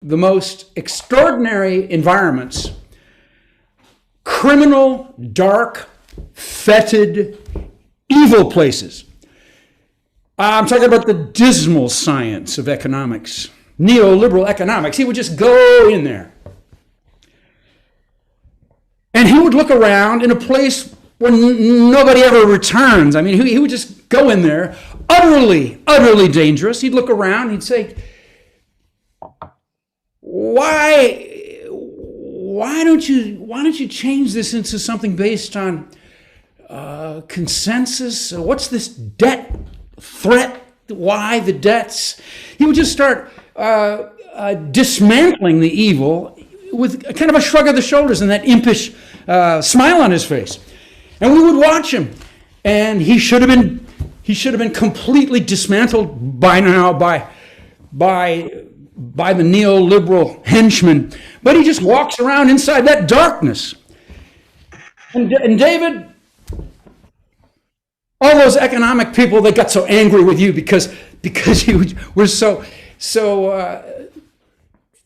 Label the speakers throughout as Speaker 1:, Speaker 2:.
Speaker 1: the most extraordinary environments, criminal, dark, fetid, evil places. I'm talking about the dismal science of economics, neoliberal economics. He would just go in there. And he would look around in a place where nobody ever returns. I mean, he would just go in there, utterly, utterly dangerous. He'd look around, he'd say, why don't you change this into something based on consensus? What's this debt threat? Why the debts? He would just start dismantling the evil with kind of a shrug of the shoulders and that impish smile on his face. And we would watch him, and he should have been completely dismantled by now by the neoliberal henchmen. But he just walks around inside that darkness. And David, all those economic people, they got so angry with you because you were so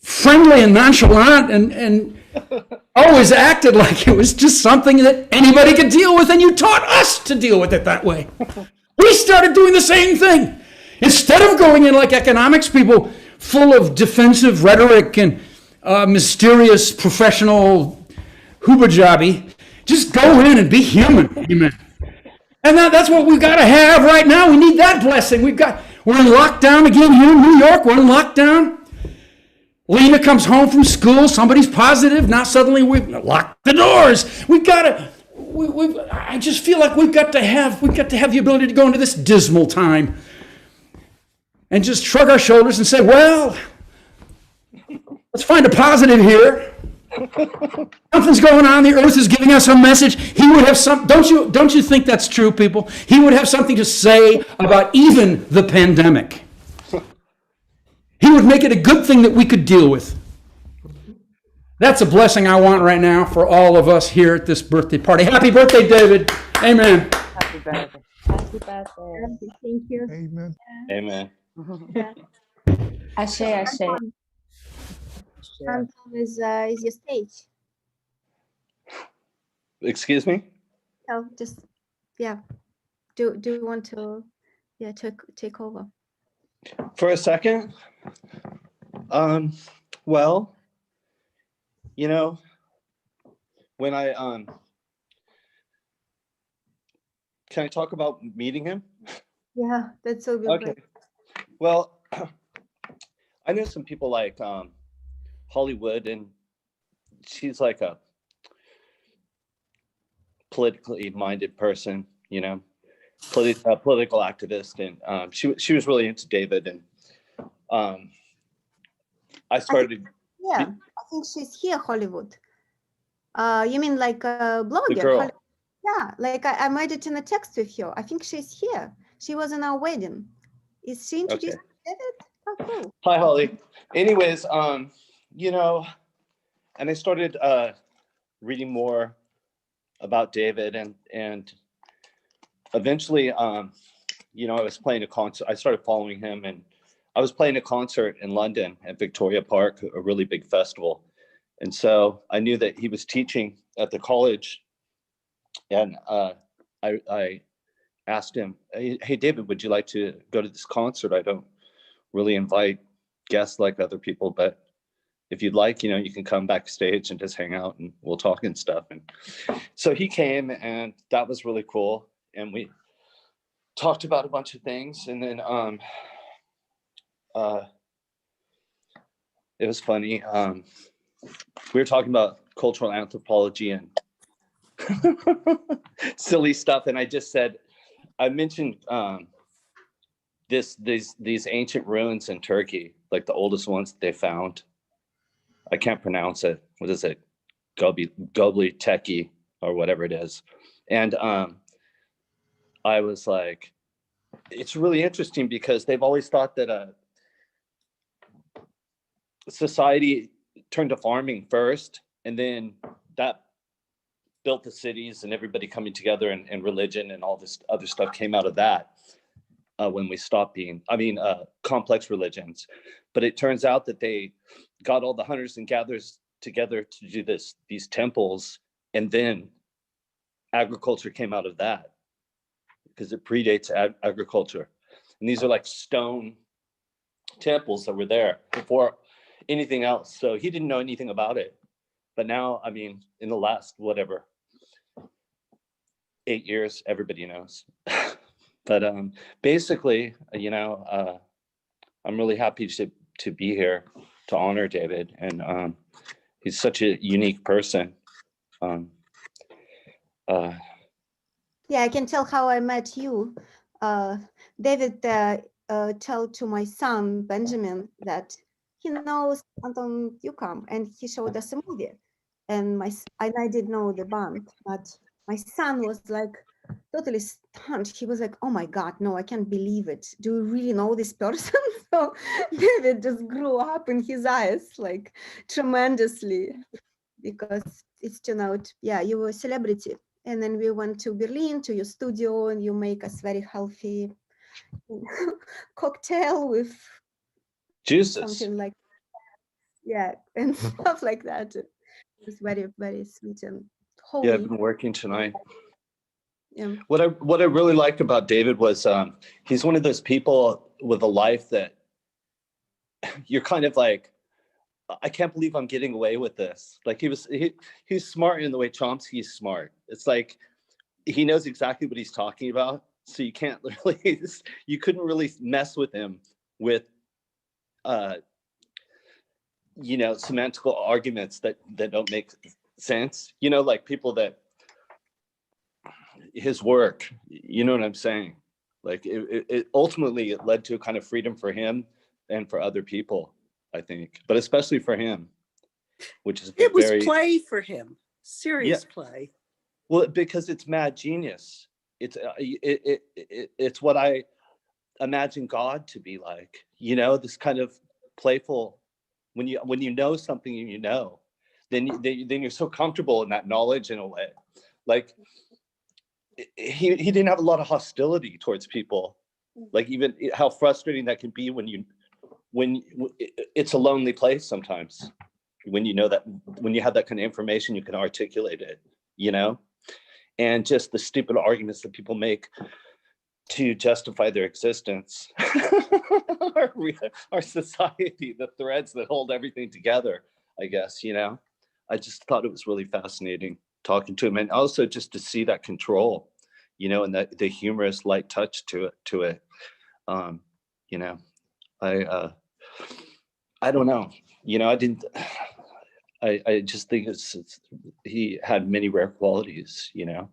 Speaker 1: friendly and nonchalant and always acted like it was just something that anybody could deal with, and you taught us to deal with it that way. We started doing the same thing. Instead of going in like economics people, full of defensive rhetoric and mysterious professional hoobajabi, just go in and be human. Amen. And that's what we've got to have right now. We need that blessing. We're in lockdown again here in New York. We're in lockdown. Lena comes home from school. Somebody's positive. Now suddenly we've locked the doors. I just feel like we've got to have the ability to go into this dismal time and just shrug our shoulders and say, well, let's find a positive here. Something's going on. The earth is giving us a message. He would have some. Don't you think that's true, people? He would have something to say about even the pandemic. He would make it a good thing that we could deal with. That's a blessing I want right now for all of us here at this birthday party. Happy birthday, David. Amen.
Speaker 2: Happy birthday. Happy birthday.
Speaker 3: Thank you.
Speaker 4: Amen.
Speaker 5: Amen.
Speaker 2: Ashe, ashe.
Speaker 3: Is your stage.
Speaker 5: Excuse me?
Speaker 3: Oh, just, yeah. Do you want to, take over?
Speaker 5: For a second? Well, when can I talk about meeting him?
Speaker 3: Yeah, that's so good.
Speaker 5: Okay. Well, I know some people like Hollywood, and she's like a politically minded person, political activist, and she was really into David, and I started.
Speaker 3: I think she's here, Hollywood. You mean like a blogger?
Speaker 5: The girl.
Speaker 3: Yeah, like I made it in a text with her. I think she's here. She was in our wedding. Is she introduced to David? Oh, cool.
Speaker 5: Hi, Holly. Anyways, and I started reading more about David, and eventually, I was playing a concert. I started following him, and I was playing a concert in London at Victoria Park, a really big festival. And so I knew that he was teaching at the college, and I asked him, hey, David, would you like to go to this concert? I don't really invite guests like other people, but if you'd like, you can come backstage and just hang out and we'll talk and stuff. And so he came, and that was really cool. And we talked about a bunch of things. And then it was funny. We were talking about cultural anthropology and silly stuff. And I just said, I mentioned these ancient ruins in Turkey, like the oldest ones that they found. I can't pronounce it. What is it? Gobli Teki or whatever it is. And I was like, it's really interesting because they've always thought that society turned to farming first, and then that built the cities and everybody coming together, and religion and all this other stuff came out of that when we stopped being, complex religions. But it turns out that they got all the hunters and gatherers together to do these temples, and then agriculture came out of that because it predates agriculture. And these are like stone temples that were there before anything else. So he didn't know anything about it. But now, I mean, in the last, whatever, 8 years, everybody knows. But basically, you know, I'm really happy to be here to honor David. And he's such a unique person.
Speaker 3: Yeah, I can tell how I met you. David told to my son, Benjamin, that he knows Anton Yukam, and he showed us a movie. And I didn't know the band, but my son was like totally stunned. He was like, oh my God, no, I can't believe it. Do you really know this person? So David just grew up in his eyes like tremendously, because it's turned out, yeah, you were a celebrity. And then we went to Berlin to your studio, and you make us very healthy cocktail with
Speaker 5: juices.
Speaker 3: something like, yeah, and stuff like that. It was very, very sweet and holy.
Speaker 5: Yeah, I've been working tonight.
Speaker 3: Yeah.
Speaker 5: What I really liked about David was he's one of those people with a life that you're kind of like, I can't believe I'm getting away with this. Like he's smart in the way Chomsky's smart. It's like he knows exactly what he's talking about. So you can't really, you couldn't really mess with him with, you know, semantical arguments that don't make sense. You know, like people that, his work, you know what I'm saying? Like it ultimately it led to a kind of freedom for him and for other people, I think, but especially for him, which is
Speaker 4: it was
Speaker 5: very,
Speaker 4: play for him, serious play.
Speaker 5: well, because it's mad genius. It's it's what I imagine God to be like, you know, this kind of playful, when you know something and you know, then you're so comfortable in that knowledge in a way. Like he didn't have a lot of hostility towards people. Like even how frustrating that can be when it's a lonely place sometimes, when you know that, when you have that kind of information, you can articulate it, you know. And just the stupid arguments that people make to justify their existence. our society, the threads that hold everything together, I guess, you know. I just thought it was really fascinating talking to him, and also just to see that control, you know, and the humorous light touch to it. You know, I don't know, you know, I just think he had many rare qualities, you know,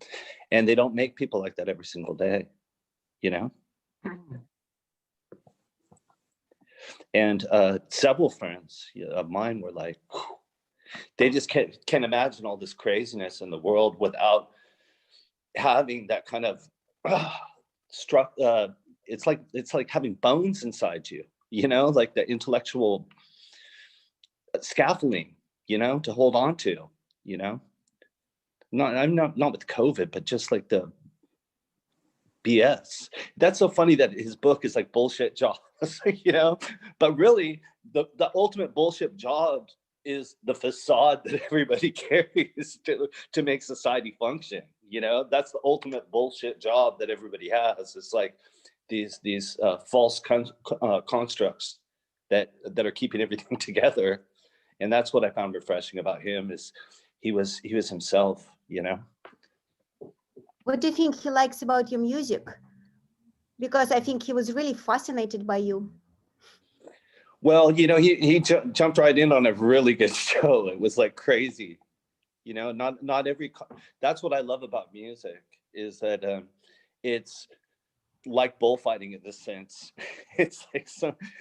Speaker 5: and they don't make people like that every single day, you know. And several friends of mine were like, they just can't imagine all this craziness in the world without having that kind of it's like having bones inside you, you know, like the intellectual scaffolding, you know, to hold on to, you know. I'm not with COVID, but just like the BS. That's so funny that his book is like bullshit jobs, you know, but really the ultimate bullshit job is the facade that everybody carries to make society function, you know. That's the ultimate bullshit job that everybody has. It's like these false constructs that are keeping everything together. And that's what I found refreshing about him, is he was himself, you know.
Speaker 3: What do you think he likes about your music? Because I think he was really fascinated by you.
Speaker 5: Well, you know, he jumped right in on a really good show. It was like crazy, you know. Not every. That's what I love about music, is that it's like bullfighting in this sense. It's like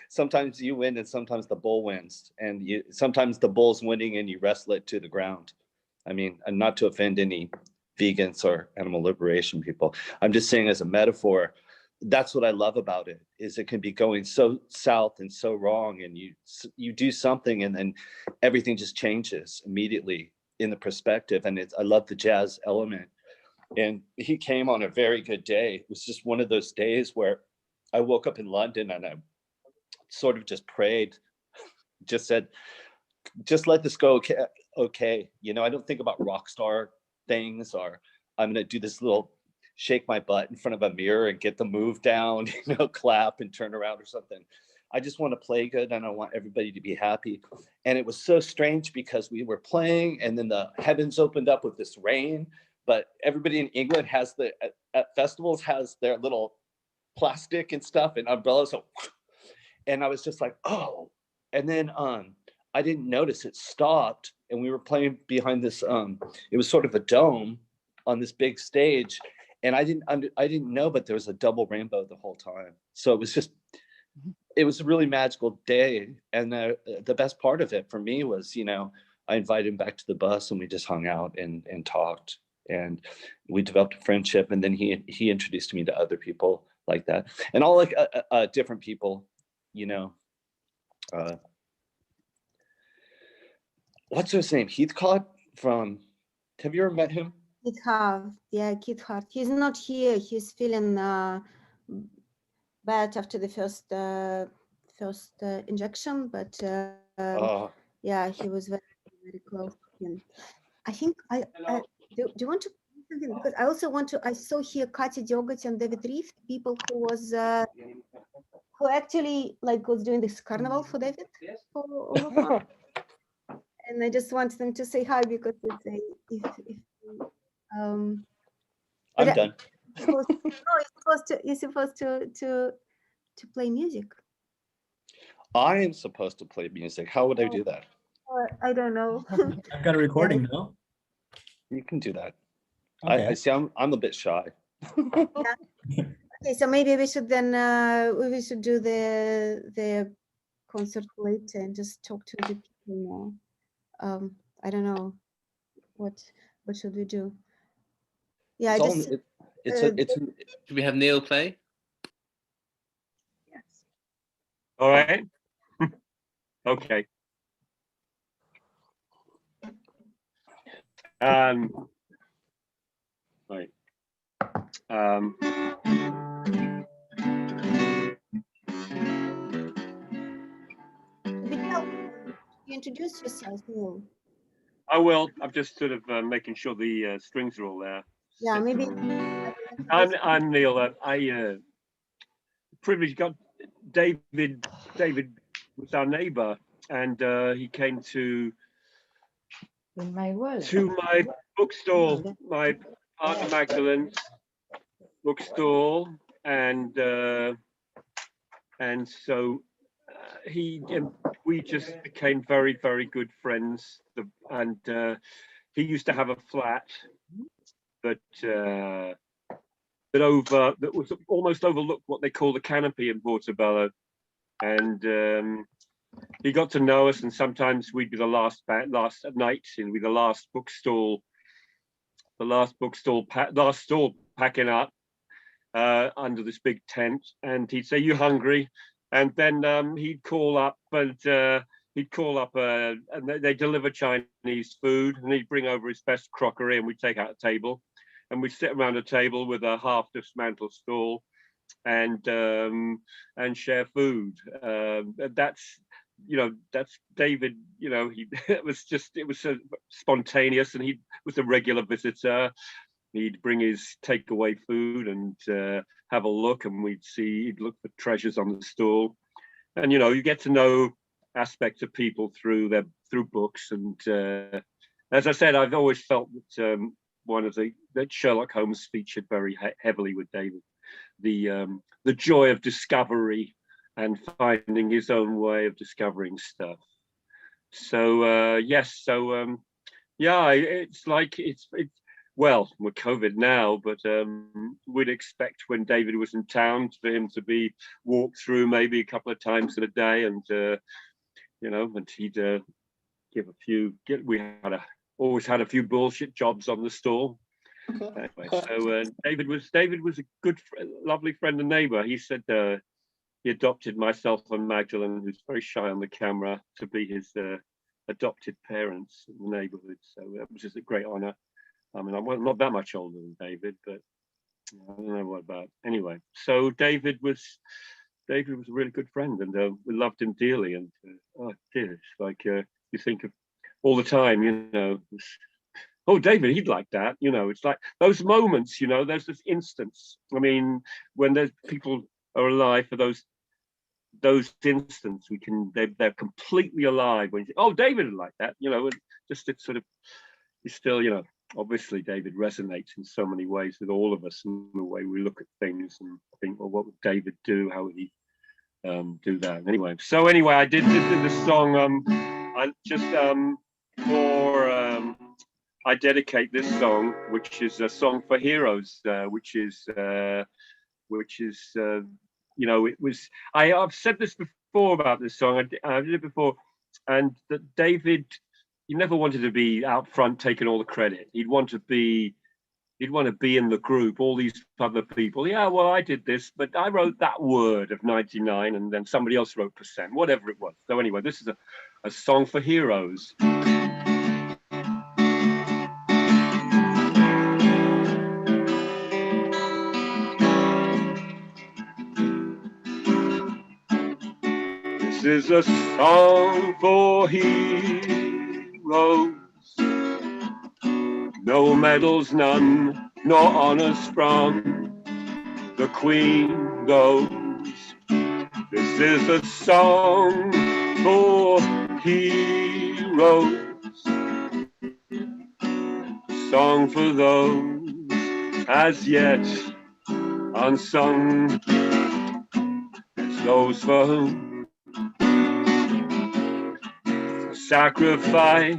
Speaker 5: sometimes you win and sometimes the bull wins, and sometimes the bull's winning and you wrestle it to the ground. I mean, and not to offend any vegans or animal liberation people, I'm just saying as a metaphor, that's what I love about it, is it can be going so south and so wrong, and you do something and then everything just changes immediately in the perspective. And I love the jazz element. And he came on a very good day. It was just one of those days where I woke up in London and I sort of just prayed, just said, just let this go. Okay, okay. You know, I don't think about rock star things, or I'm gonna do this little shake my butt in front of a mirror and get the move down, you know, clap and turn around or something. I just want to play good and I want everybody to be happy. And it was so strange because we were playing and then the heavens opened up with this rain, but everybody in England has at festivals has their little plastic and stuff and umbrellas. So, and I was just like, oh, and then I didn't notice it stopped and we were playing behind this, it was sort of a dome on this big stage. And I didn't know, but there was a double rainbow the whole time. So it was a really magical day. And the best part of it for me was, you know, I invited him back to the bus and we just hung out and talked and we developed a friendship. And then he introduced me to other people like that and all like different people, you know. What's his name? Heathcote from, have you ever met him?
Speaker 3: Keith Hart, yeah, Keith Hart. He's not here. He's feeling bad after the first injection, but yeah, he was very, very close. And I think do you want to say something? Because I also want to. I saw here Kati Diogat and David Reef, people who was who actually like was doing this carnival for David for Overcome. And I just want them to say hi because it's a, if
Speaker 5: I'm done.
Speaker 3: You're supposed to play music.
Speaker 5: I am supposed to play music. How would I do that?
Speaker 3: Or I don't know.
Speaker 6: I've got a recording now.
Speaker 5: You can do that.
Speaker 6: Okay.
Speaker 5: I see. I'm a bit shy.
Speaker 3: Okay, so maybe we should then we should do the concert later and just talk to the people more. I don't know what should we do. Yeah,
Speaker 7: Do we have Neil play?
Speaker 4: Yes.
Speaker 8: All right. Okay. Right.
Speaker 3: you introduce yourself, Neil.
Speaker 8: I will. I'm just sort of making sure the strings are all there.
Speaker 3: Yeah, maybe.
Speaker 8: I'm Neil. I privileged got David. David was our neighbor, and he came to my bookstall, my partner Magdalene's bookstall, and so we just became very, very good friends. And he used to have a flat that was almost overlooked what they call the canopy in Portobello, and he got to know us. And sometimes we'd be the last night, and we'd be the last stall packing up under this big tent. And he'd say, "You hungry?" And then he'd call up, and they deliver Chinese food, and he'd bring over his best crockery, and we'd take out a table, and we'd sit around a table with a half dismantled stall, and share food. That's David. You know, it was so spontaneous, and he was a regular visitor. He'd bring his takeaway food and have a look, and he'd look for treasures on the stall. And you get to know aspects of people through books. And as I said, I've always felt that that Sherlock Holmes featured very heavily with David, the joy of discovery and finding his own way of discovering stuff. So yes, yeah, it's well, we're COVID now, but we'd expect when David was in town for him to be walked through maybe a couple of times in a day, and and he'd give a few. Always had a few bullshit jobs on the stall. Anyway, so David was a good, lovely friend and neighbor. He said he adopted myself and Magdalene, who's very shy on the camera, to be his adopted parents in the neighborhood. So it was just a great honor. I mean, I'm not that much older than David, but I don't know what about. Anyway, so David was a really good friend, and we loved him dearly. And it's like you think of all the time, you know, oh, David, he'd like that, you know. It's like those moments, you know, there's this instance. I mean, when there's people are alive for those instants, they're completely alive when you think, oh, David would like that, you know. And just it sort of, you still, you know, obviously David resonates in so many ways with all of us in the way we look at things and think, well, what would David do? How would he do that? Anyway, so anyway, I did this song. I just I dedicate this song, which is a song for heroes, which is you know, it was, I've said this before about this song. I did it before, and that David, he never wanted to be out front taking all the credit. He'd want to be in the group, all these other people. Yeah, well, I did this, but I wrote that word of 99, and then somebody else wrote %, whatever it was. So anyway, this is a song for heroes. This is a song for heroes. No medals, none, nor honors from the Queen goes. This is a song for heroes. A song for those as yet unsung. It's those for whom sacrifice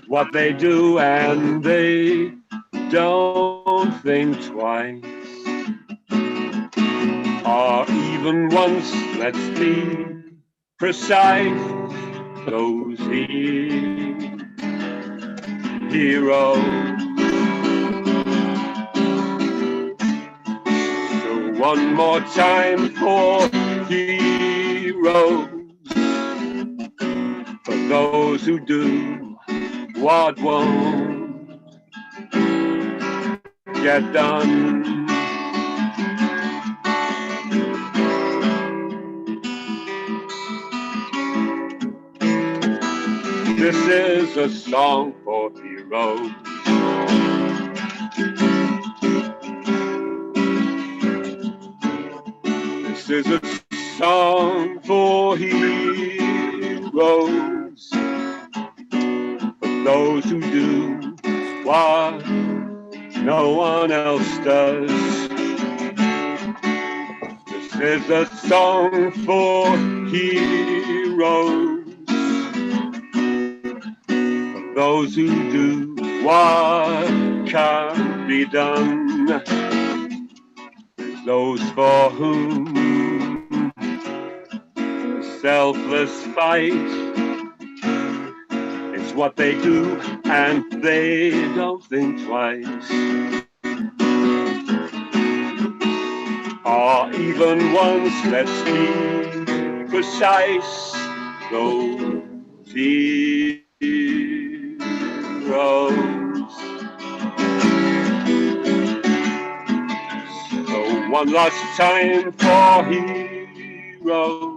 Speaker 8: what they do, and they don't think twice, or even once. Let's be precise. Those heroes. So one more time for heroes. For those who do what won't get done. This is a song for heroes. This is a song for heroes. For those who do what no one else does. This is a song for heroes. For those who do what can't be done. Those for whom selfless fight. It's what they do, and they don't think twice, or even once. Let's be precise. Those heroes. So one last time for heroes.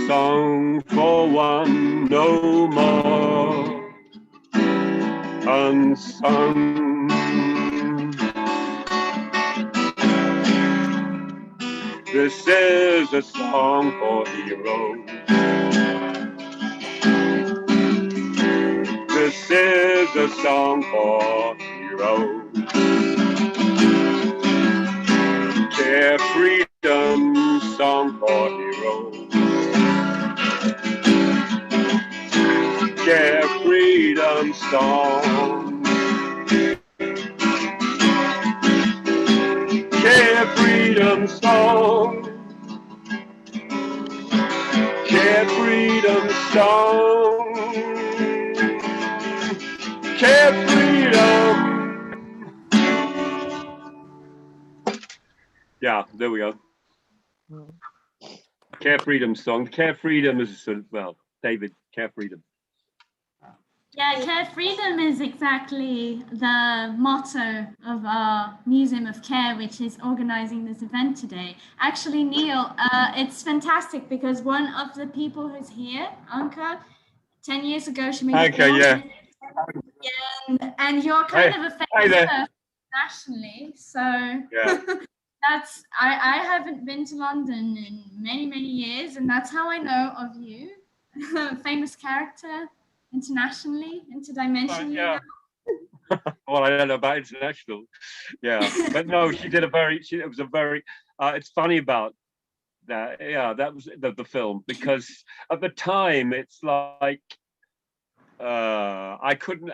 Speaker 8: Song for one no more unsung. This is a song for heroes. This is a song for heroes. Care freedom song for heroes. Care freedom song. Care freedom song. Care freedom song. Care freedom. Yeah, there we go. Care freedom song. Care freedom is sort of, well, David, care freedom.
Speaker 9: Yeah, Care Freedom is exactly the motto of our Museum of Care, which is organizing this event today. Actually, Neil, it's fantastic because one of the people who's here, Anka, 10 years ago, she made a
Speaker 8: Okay,
Speaker 9: film.
Speaker 8: yeah.
Speaker 9: And you're kind
Speaker 8: Hey,
Speaker 9: of a
Speaker 8: hey
Speaker 9: famous
Speaker 8: there.
Speaker 9: person nationally. So
Speaker 8: Yeah.
Speaker 9: that's, I haven't been to London in many, many years, and that's how I know of you. Famous character internationally, interdimensionally.
Speaker 8: Yeah. Well, I don't know about international. Yeah. But no, she did a very, it was a very, it's funny about that. Yeah, that was the film, because at the time it's like, I couldn't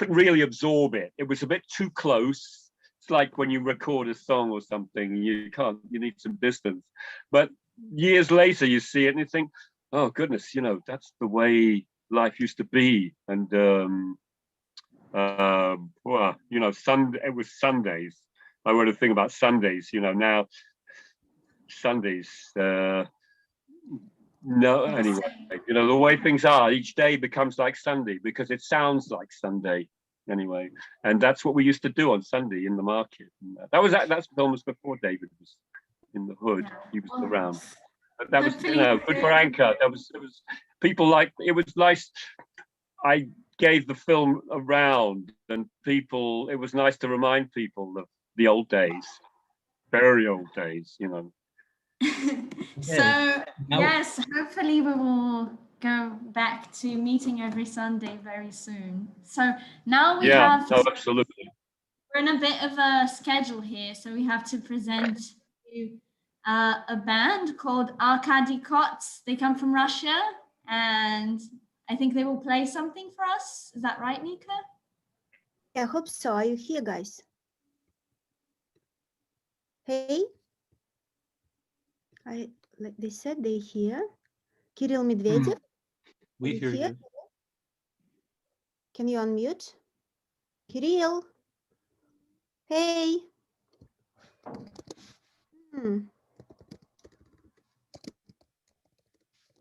Speaker 8: really absorb it. It was a bit too close. It's like when you record a song or something, you need some distance. But years later, you see it and you think, oh goodness, that's the way life used to be. And well, it was Sundays. I wrote a thing about Sundays. Now Sundays. No, anyway, the way things are, each day becomes like Sunday because it sounds like Sunday anyway. And that's what we used to do on Sunday in the market. And that's film was before David was in the hood. He was around. But that was, good for Anchor. It was people like, it was nice. I gave the film around and people, it was nice to remind people of the old days, very old days,
Speaker 9: So yes, hopefully we will go back to meeting every Sunday very soon. So now we have
Speaker 8: absolutely.
Speaker 9: we're in a bit of a schedule here, so we have to present you a band called Arkady Kots. They come from Russia, and I think they will play something for us. Is that right, Nika?
Speaker 3: I hope so. Are you here, guys? Hey? They said they're here. Kirill Medvedev?
Speaker 6: We hear
Speaker 3: here?
Speaker 6: you.
Speaker 3: Can you unmute? Kirill? Hey?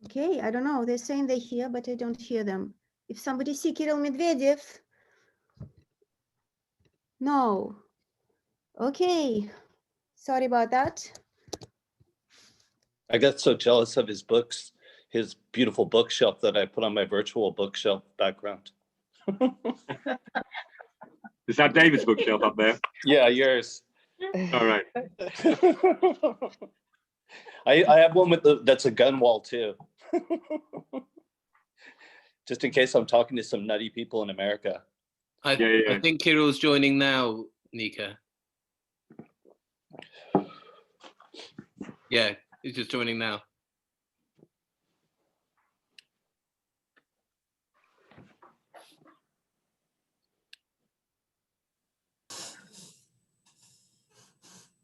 Speaker 3: Okay, I don't know. They're saying they're here, but I don't hear them. If somebody see Kirill Medvedev. No. Okay. Sorry about that.
Speaker 5: I got so jealous of his books, his beautiful bookshelf that I put on my virtual bookshelf background.
Speaker 8: Is that David's bookshelf up there?
Speaker 5: Yeah, yours.
Speaker 8: All right.
Speaker 5: I have one that's a gun wall too. Just in case I'm talking to some nutty people in America.
Speaker 7: I think Kirill's joining now, Nika. Yeah, he's just joining now.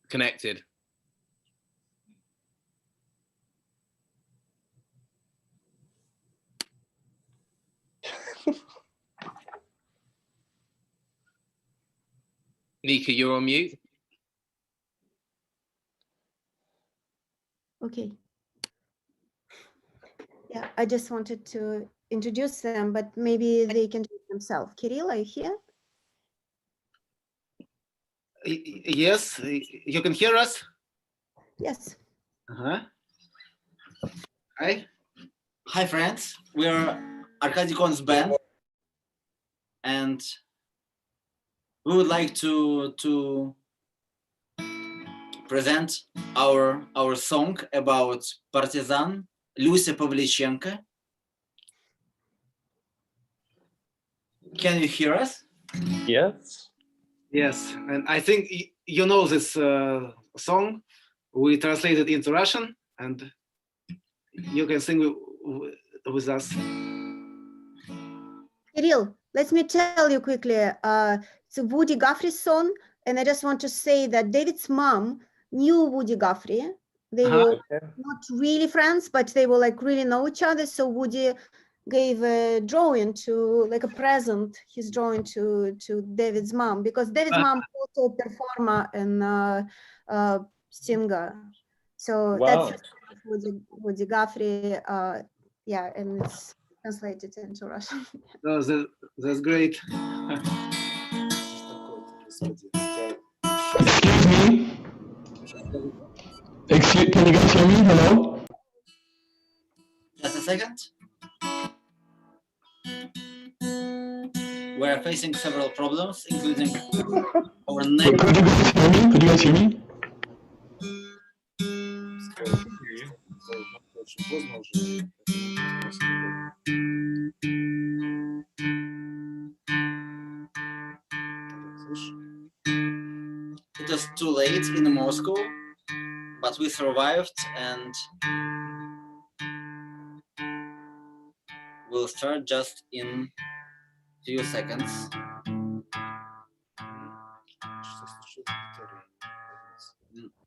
Speaker 7: Connected. Nika, you're on mute.
Speaker 3: Okay. Yeah, I just wanted to introduce them, but maybe they can do it themselves. Kirill, are you here?
Speaker 10: Yes, you can hear us?
Speaker 3: Yes.
Speaker 10: Hi, friends. We are Arkady Kots band, and we would like to present our song about partisan Lucia Pavlichenko. Can you hear us?
Speaker 5: Yes.
Speaker 10: Yes, and I think you know this song. We translated into Russian, and you can sing with us.
Speaker 3: Kirill, let me tell you quickly. It's a Woody Guthrie song, and I just want to say that David's mom knew Woody Guthrie. They were not really friends, but they were like really know each other. So Woody gave a drawing to, like a present, his drawing to David's mom, because David's mom also a performer and singer. So that's Woody Guthrie. Yeah, and it's translate it into Russian.
Speaker 10: Oh, that's great.
Speaker 1: Excuse me. Can you guys hear me? Hello?
Speaker 11: Just a second. We're facing several problems, including our name.
Speaker 1: Could you guys hear me? Could you guys hear me?
Speaker 11: It was too late in Moscow, but we survived and we'll start just in few seconds.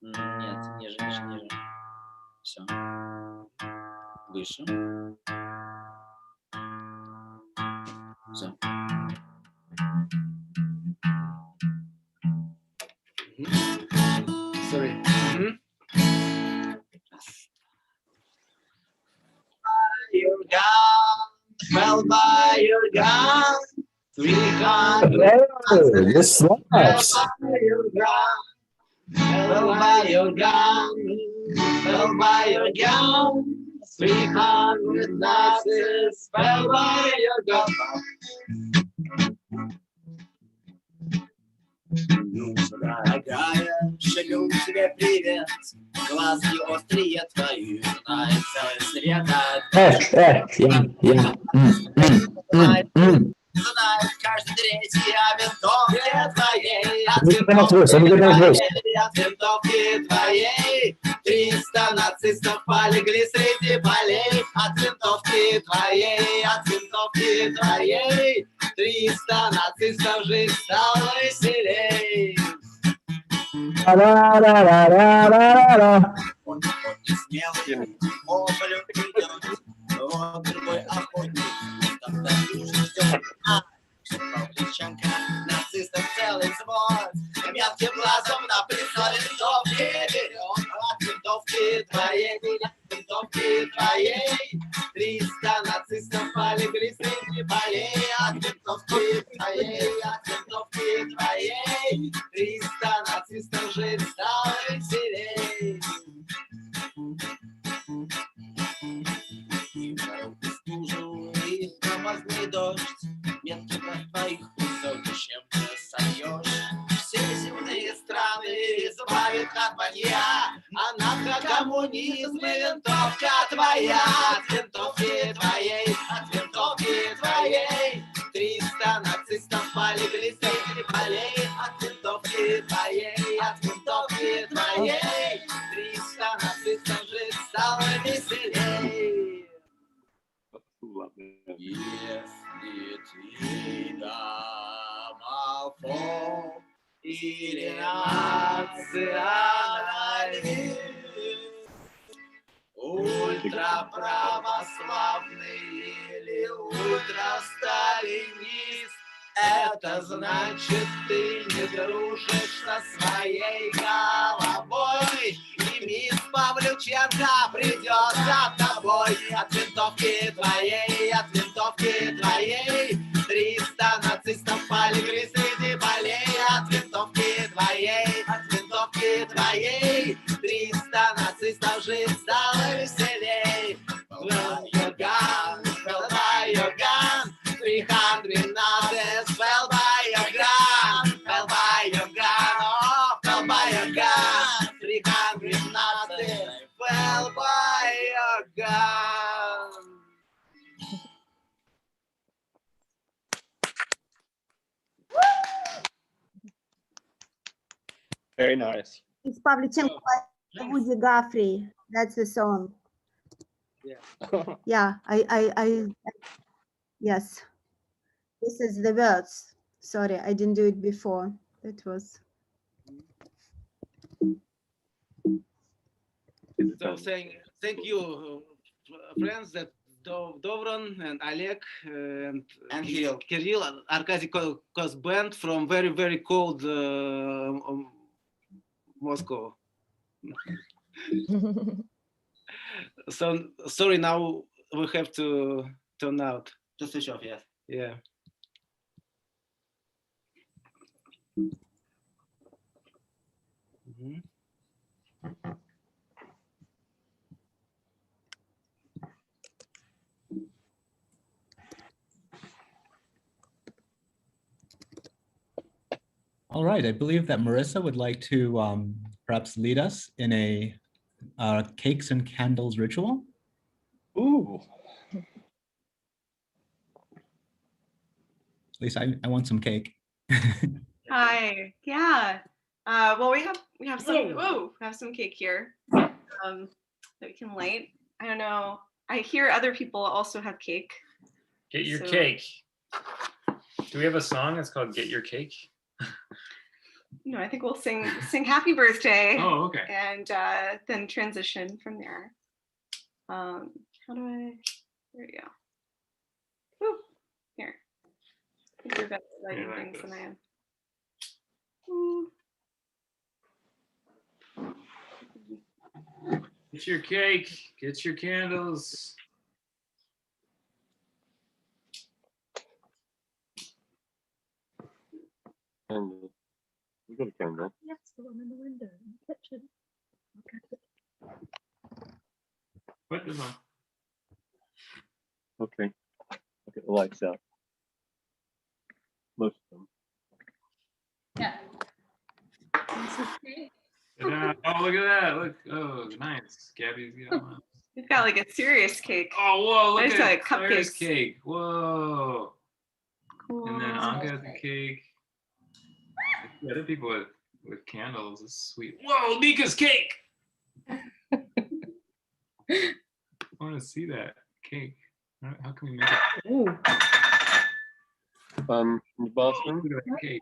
Speaker 11: Нет, ниже, ниже, ниже. Все. Выше. Все.
Speaker 10: Sorry.
Speaker 11: Your gun, fell by your gun. 300.
Speaker 1: This slaps.
Speaker 11: Fell by your gun, fell by your gun. 300 Nazis fell by your gun. Дорогая, шлю тебе привет. Глазки острые твои, знает целый свет. Знает каждый третий о винтовке твоей. От винтовки твоей 300 нацистов полегли среди полей. От винтовки твоей 300 нацистов, жизнь стала веселей. Он не смелый, полю идет. Вот другой охотник, тогда уже ждет. Павличенко, нацистов целый взвод. Мелким глазом на прицел винтовки берет. От винтовки твоей 300 нацистов полегли среди полей. От винтовки твоей 300 нацистов, жизнь стала веселей. И промозглый дождь, метки на твоих высоты, чем ты сольешь. Все земные страны избавит от вранья, а нахрен коммунизм и винтовка твоя. От винтовки твоей 300 нацистов полегли среди полей. От винтовки твоей 300 нацистов, жизнь стала веселей. Если ты домофон или националист, ультраправославный или ультрасталинист, это значит, ты не дружишь со своей головой. И мисс Павлюченко придет за тобой. От винтовки твоей 300 нацистов полегли среди полей. От винтовки твоей 300 нацистов, жизнь стала веселей. Fell by your gun, 300 Nazis fell by your gun, fell by your gun, oh, fell by your gun, 300 Nazis fell by your gun.
Speaker 5: Very nice.
Speaker 3: It's Pavlichenko by Woody Guthrie. That's the song. Yeah, I yes. This is the words. Sorry, I didn't do it before. It was.
Speaker 10: So thank you, friends, that Dovran and Oleg and Kirill, Arkady Kos band from very, very cold Moscow. So sorry, now we have to turn out.
Speaker 11: Just switch off, yes.
Speaker 10: Yeah. Mhm.
Speaker 6: All right, I believe that Marissa would like to perhaps lead us in a cakes and candles ritual.
Speaker 5: Ooh.
Speaker 6: At least I want some cake.
Speaker 12: Hi. Yeah. Well, we have some. Whoa, we have some cake here that we can light. I don't know. I hear other people also have cake.
Speaker 13: Get your
Speaker 12: So-
Speaker 13: cake. Do we have a song that's called "Get Your Cake"?
Speaker 12: No, I think we'll sing "Happy Birthday."
Speaker 13: Oh, okay.
Speaker 12: And then transition from there. How do I? There you go. Woo. Here. I think you're better at lighting
Speaker 13: like
Speaker 12: things than
Speaker 13: this.
Speaker 12: I am. Ooh.
Speaker 13: Get your cake. Get your candles.
Speaker 8: Candle. We got a candle.
Speaker 2: Yes, the one in the window in the kitchen.
Speaker 13: Put this on.
Speaker 8: Okay. I'll get the lights out. Most of them.
Speaker 9: Yeah.
Speaker 13: Oh, look at that. Look. Oh, nice. Gabby's got one.
Speaker 12: We've got like a serious cake.
Speaker 13: Oh, whoa. Look
Speaker 12: I just
Speaker 13: at
Speaker 12: got
Speaker 13: Claire's
Speaker 12: cupcakes.
Speaker 13: cake. Whoa.
Speaker 12: Cool.
Speaker 13: And then Anka has a cake. The other people with candles is sweet. Whoa, Mika's cake. I want to see that cake. How can we make it?
Speaker 2: Ooh.
Speaker 8: In the bathroom.
Speaker 13: Look at that cake.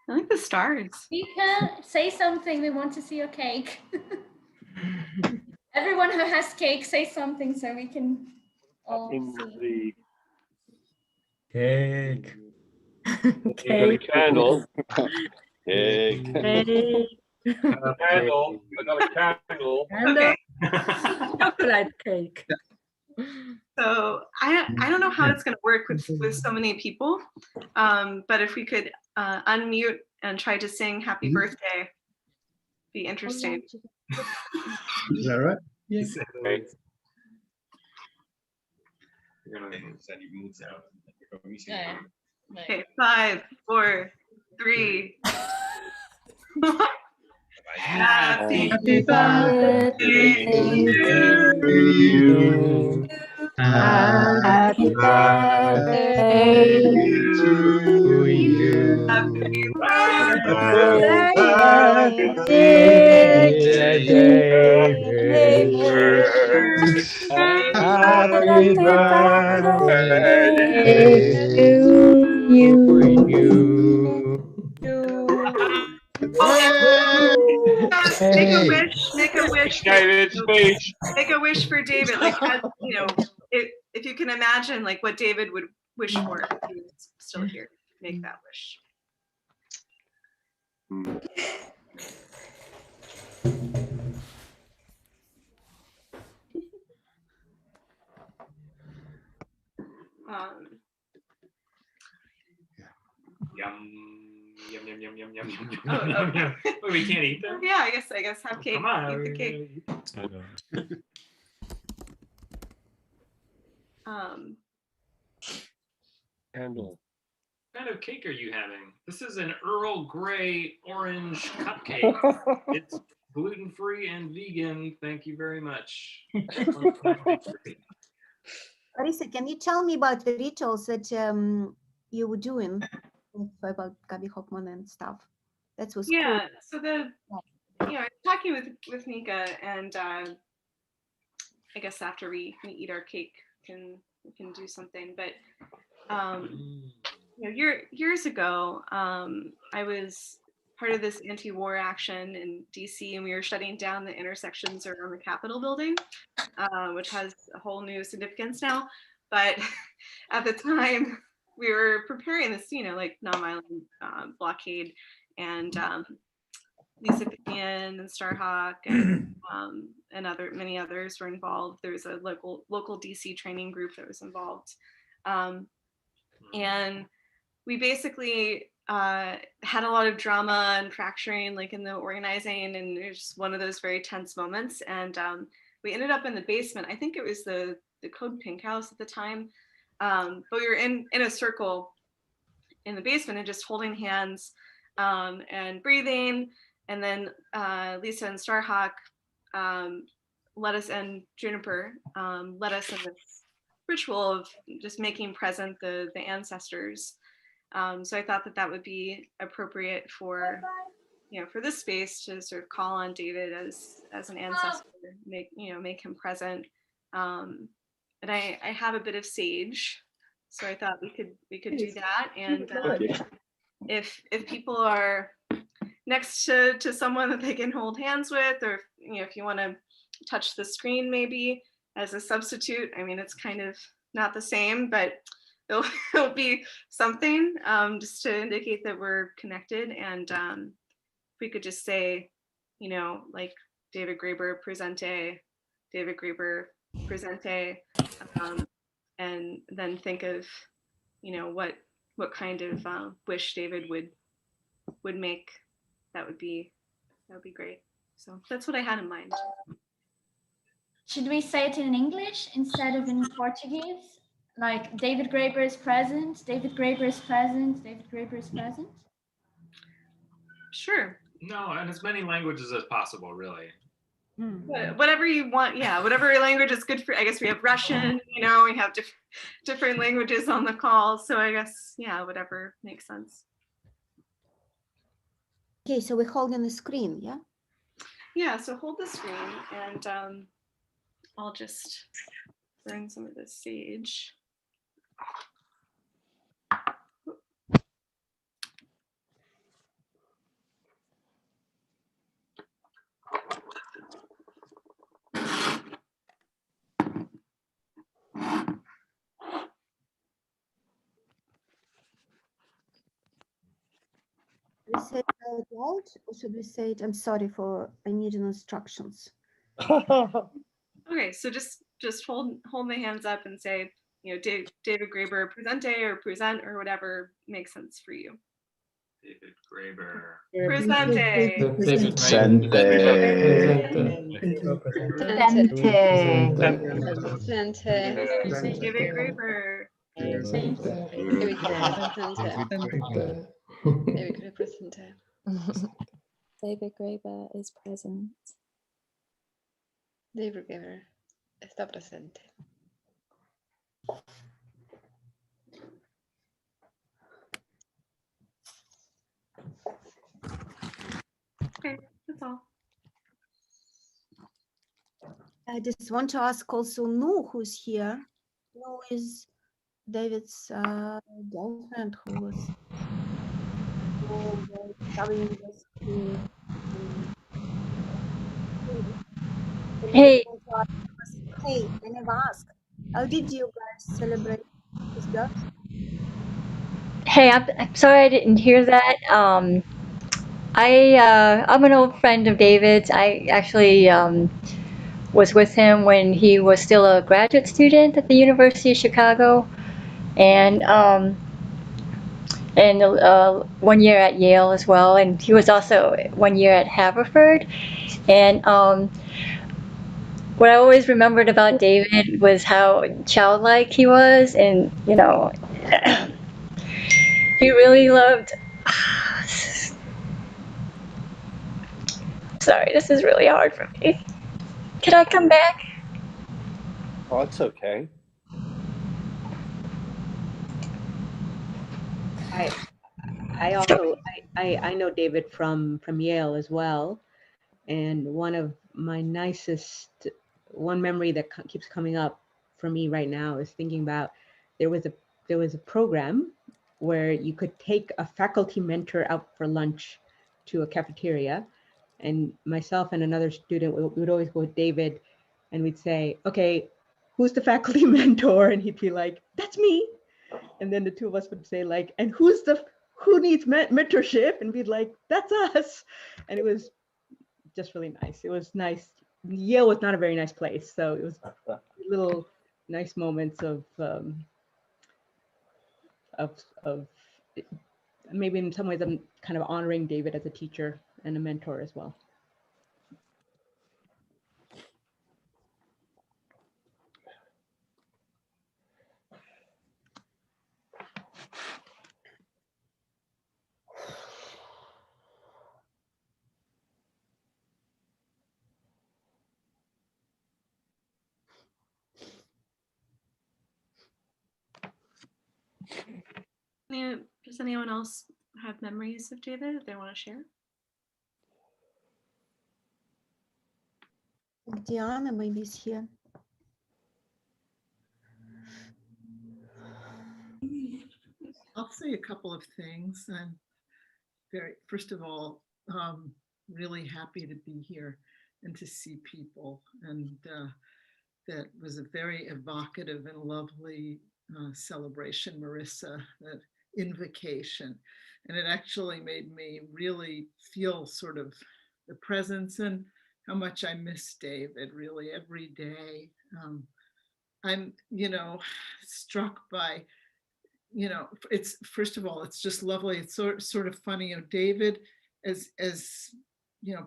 Speaker 12: I like the stars.
Speaker 9: Mika, say something. We want to see your cake. Everyone who has cake, say something so we can all
Speaker 8: In
Speaker 9: see.
Speaker 8: the
Speaker 6: Cake.
Speaker 8: Cake. Candle.
Speaker 5: Cake.
Speaker 8: Candle. I got a candle.
Speaker 2: And
Speaker 12: Okay.
Speaker 2: chocolate cake.
Speaker 12: So I don't know how it's going to work with so many people, but if we could unmute and try to sing "Happy Birthday," be interesting.
Speaker 6: Is that right?
Speaker 13: Yes.
Speaker 12: Okay, 5, 4, 3. Happy
Speaker 2: birthday
Speaker 12: to
Speaker 2: you. Happy birthday to you.
Speaker 12: Happy
Speaker 2: Happy birthday to you.
Speaker 12: Make a wish.
Speaker 8: David, speech.
Speaker 12: Make a wish for David. Like, you know, if you can imagine, like what David would wish for if he was still here. Make that wish.
Speaker 13: Yum, yum, yum, yum, yum, yum, yum,
Speaker 12: Oh,
Speaker 13: yum,
Speaker 12: okay.
Speaker 13: yum. Wait, we can't eat them?
Speaker 12: Yeah, I guess have cake.
Speaker 13: Come on.
Speaker 12: Eat the cake.
Speaker 8: Candle.
Speaker 13: What kind of cake are you having? This is an Earl Grey orange cupcake. It's gluten-free and vegan. Thank you very much.
Speaker 3: Marissa, can you tell me about the rituals that you were doing about Gabi Hoffman and stuff? That was
Speaker 12: Yeah.
Speaker 3: cool.
Speaker 12: So I was talking with Nika, and I guess after we eat our cake, we can do something. But years ago, I was part of this anti-war action in DC, and we were shutting down the intersections around the Capitol building, which has a whole new significance now. But at the time, we were preparing this, like nonviolent blockade, and Lisa Pian and Starhawk and many others were involved. There was a local DC training group that was involved. And we basically had a lot of drama and fracturing like in the organizing, and it was one of those very tense moments. And we ended up in the basement. I think it was the Code Pink House at the time. But we were in a circle in the basement and just holding hands and breathing. And then Lisa and Starhawk led us, and Juniper led us in this ritual of just making present the ancestors. So I thought that would be appropriate for, for this space to sort of call on David as an ancestor, make him present. And I have a bit of sage, so I thought we could do that. And if people are next to someone that they can hold hands with, or if you want to touch the screen maybe as a substitute, I mean, it's kind of not the same, but it'll be something just to indicate that we're connected. And if we could just say, like David Graeber presente, David Graeber presente, and then think of, what kind of wish David would make. That would be great. So that's what I had in mind.
Speaker 9: Should we say it in English instead of in Portuguese? Like David Graeber is present, David Graeber is present, David Graeber is present?
Speaker 12: Sure.
Speaker 13: No, and as many languages as possible, really.
Speaker 12: Whatever you want, yeah, whatever language is good for. I guess we have Russian, we have different languages on the call. So I guess, yeah, whatever makes sense.
Speaker 3: Okay, so we're holding the screen, yeah?
Speaker 12: Yeah, so hold the screen, and I'll just burn some of the sage.
Speaker 3: Should we say it out loud, or should we say it? I'm sorry I need instructions.
Speaker 12: Okay, so just hold my hands up and say, David Graeber presente or present or whatever makes sense for you.
Speaker 13: David Graeber.
Speaker 12: Presente. David Graeber.
Speaker 2: David Graeber is present.
Speaker 14: David Graeber está presente.
Speaker 12: Okay, that's all.
Speaker 3: I just want to ask also Nu, who's here. Nu is David's girlfriend who was coming this to.
Speaker 15: Hey.
Speaker 3: Hey, I never asked. How did you guys celebrate his birthday?
Speaker 15: Hey, I'm sorry I didn't hear that. I'm an old friend of David's. I actually was with him when he was still a graduate student at the University of Chicago, and 1 year at Yale as well. And he was also 1 year at Haverford. And what I always remembered about David was how childlike he was, and he really loved. Sorry, this is really hard for me. Can I come back?
Speaker 5: Oh, it's okay.
Speaker 2: I know David from Yale as well, and one of my one memory that keeps coming up for me right now is thinking about there was a program where you could take a faculty mentor out for lunch to a cafeteria, and myself and another student we would always go with David, and we'd say, okay, who's the faculty mentor? And he'd be like, that's me. And then the two of us would say like, and who's who needs mentorship? And we'd like, that's us. And it was just really nice. It was nice. Yale was not a very nice place. So it was little nice moments of maybe in some ways I'm kind of honoring David as a teacher and a mentor as well.
Speaker 12: Does anyone else have memories of David that they want to share?
Speaker 3: Diana maybe is here.
Speaker 16: I'll say a couple of things. I'm first of all, really happy to be here and to see people. And that was a very evocative and lovely celebration, Marissa, that invocation. And it actually made me really feel sort of the presence and how much I miss David really every day. I'm, struck by, it's first of all, it's just lovely. It's sort of funny, David, as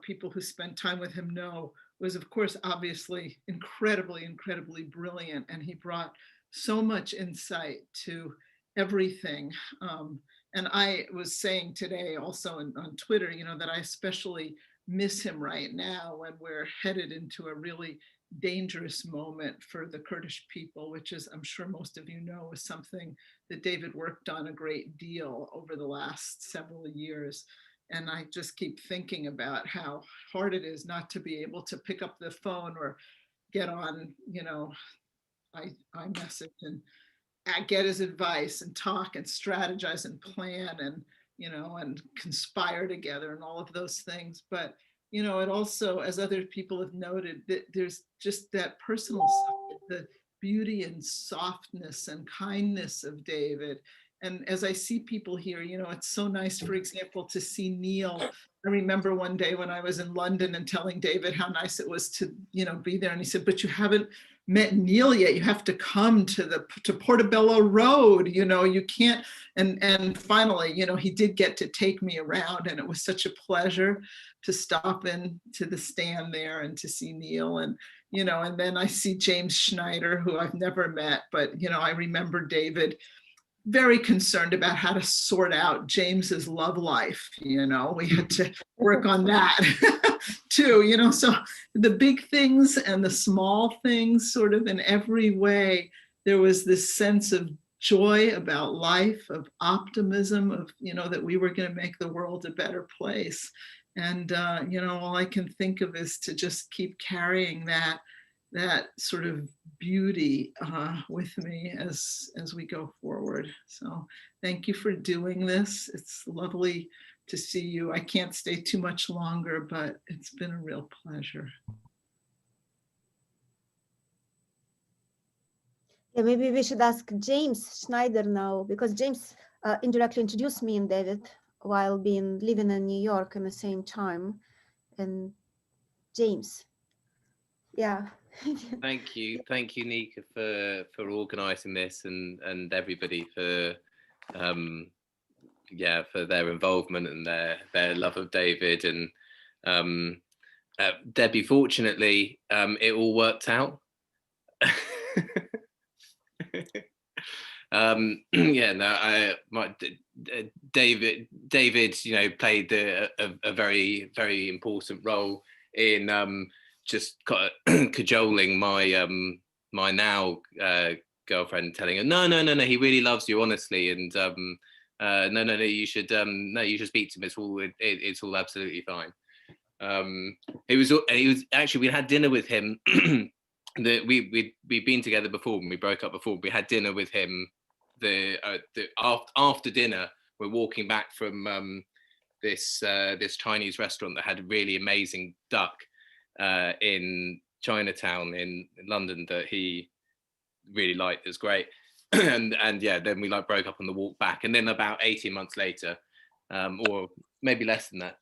Speaker 16: people who spend time with him know, was of course obviously incredibly brilliant, and he brought so much insight to everything. And I was saying today also on Twitter, that I especially miss him right now when we're headed into a really dangerous moment for the Kurdish people, which is, I'm sure most of you know, is something that David worked on a great deal over the last several years. And I just keep thinking about how hard it is not to be able to pick up the phone or get on, iMessage and get his advice and talk and strategize and plan and, and conspire together and all of those things. But, it also, as other people have noted, that there's just that personal side, the beauty and softness and kindness of David. And as I see people here, it's so nice, for example, to see Neil. I remember one day when I was in London and telling David how nice it was to, be there. And he said, but you haven't met Neil yet. You have to come to Portobello Road, you can't. And finally, he did get to take me around, and it was such a pleasure to stop in to the stand there and to see Neil. And, and then I see James Schneider, who I've never met, but, I remember David very concerned about how to sort out James's love life. We had to work on that too, so the big things and the small things, sort of in every way, there was this sense of joy about life, of optimism, of, that we were going to make the world a better place. And, all I can think of is to just keep carrying that sort of beauty with me as we go forward. So thank you for doing this. It's lovely to see you. I can't stay too much longer, but it's been a real pleasure.
Speaker 3: Yeah, maybe we should ask James Schneider now, because James indirectly introduced me and David while living in New York at the same time. And James, yeah.
Speaker 7: Thank you, Nika, for organising this, and everybody for for their involvement and their love of David. And Debbie, fortunately, it all worked out. David, played a very, very important role in just cajoling my my now girlfriend, telling her no, he really loves you, honestly, and no, you should speak to him. It's all absolutely fine. He was actually, we had dinner with him. That we'd been together before, when we broke up before. We had dinner with him. After dinner, we're walking back from this Chinese restaurant that had a really amazing duck in Chinatown in London that he really liked. It was great. and yeah, then we like broke up on the walk back, and then about 18 months later, or maybe less than that,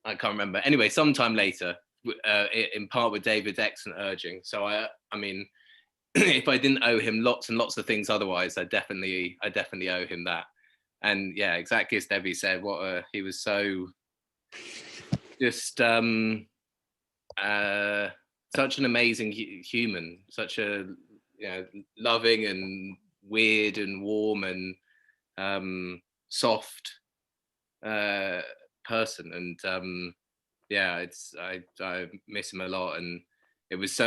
Speaker 7: I can't remember. Anyway, sometime later, in part with David's excellent urging. So I mean, if I didn't owe him lots and lots of things otherwise, I definitely owe him that. And yeah, exactly as Debbie said, he was so just such an amazing human, such a loving and weird and warm and soft person. And yeah, I miss him a lot. And it was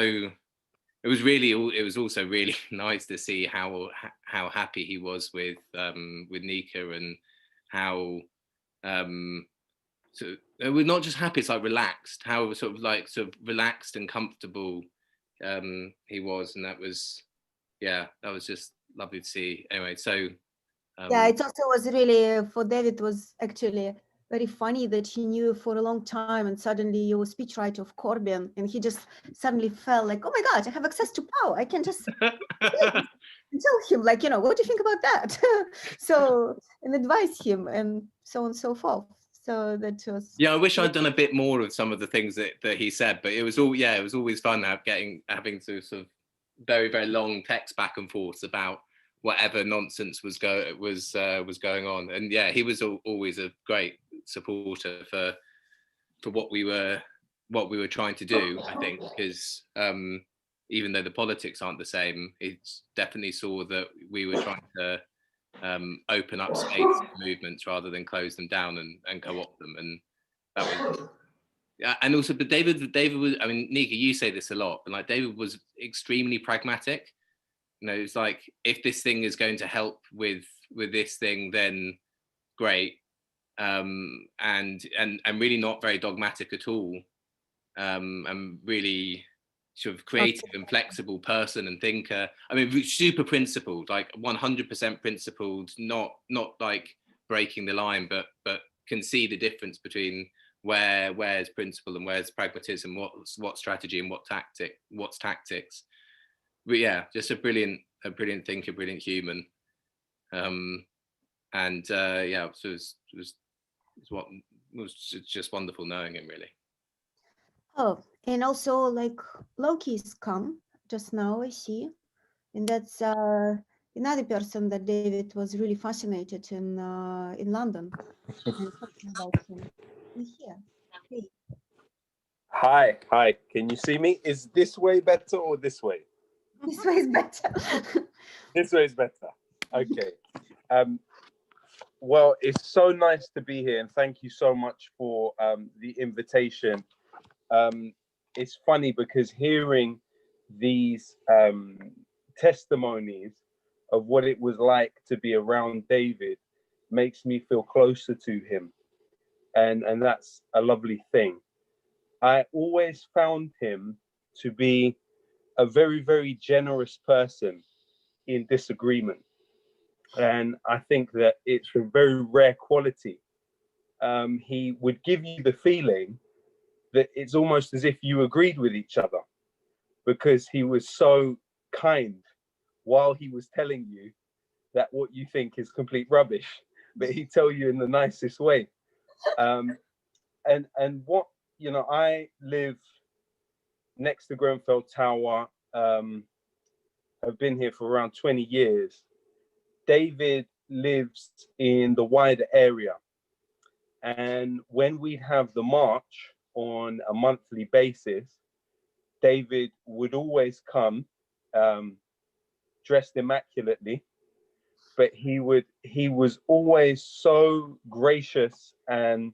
Speaker 7: also really nice to see how happy he was with Nika, and how so we're not just happy, it's like relaxed, how sort of relaxed and comfortable he was. And that was just lovely to see. Anyway, so
Speaker 3: yeah, it also was really, for David, was actually very funny that he knew for a long time, and suddenly you were speechwriter of Corbyn, and he just suddenly felt like, oh my God, I have access to power. I can just tell him, like, what do you think about that? So, and advise him, and so on and so forth. So that was.
Speaker 7: Yeah, I wish I'd done a bit more of some of the things that he said, but it was always fun having to sort of very, very long text back and forth about whatever nonsense was going on. And yeah, he was always a great supporter for what we were trying to do, I think, because even though the politics aren't the same, it definitely saw that we were trying to open up space for movements rather than close them down and co-opt them. And that was, and also, but David was, I mean, Nika, you say this a lot, but like David was extremely pragmatic. It's like, if this thing is going to help with this thing, then great. And really not very dogmatic at all. And really sort of creative and flexible person and thinker. I mean, super principled, like 100% principled, not like breaking the line, but can see the difference between where's principle and where's pragmatism, what's strategy and what's tactics. But yeah, just a brilliant thinker, brilliant human. And yeah, so it was just wonderful knowing him, really.
Speaker 3: Oh, and also, like, Loki's come just now, I see, and that's another person that David was really fascinated in London. And talking about him. He's here. Hey.
Speaker 17: Hi. Can you see me? Is this way better or this way?
Speaker 3: This way is better.
Speaker 17: This way is better. Okay. Well, it's so nice to be here, and thank you so much for the invitation. It's funny because hearing these testimonies of what it was like to be around David makes me feel closer to him, and that's a lovely thing. I always found him to be a very, very generous person in disagreement, and I think that it's a very rare quality. He would give you the feeling that it's almost as if you agreed with each other, because he was so kind while he was telling you that what you think is complete rubbish, but he'd tell you in the nicest way. And what, I live next to Grenfell Tower. I've been here for around 20 years. David lives in the wider area. And when we have the march on a monthly basis, David would always come dressed immaculately, but he was always so gracious, and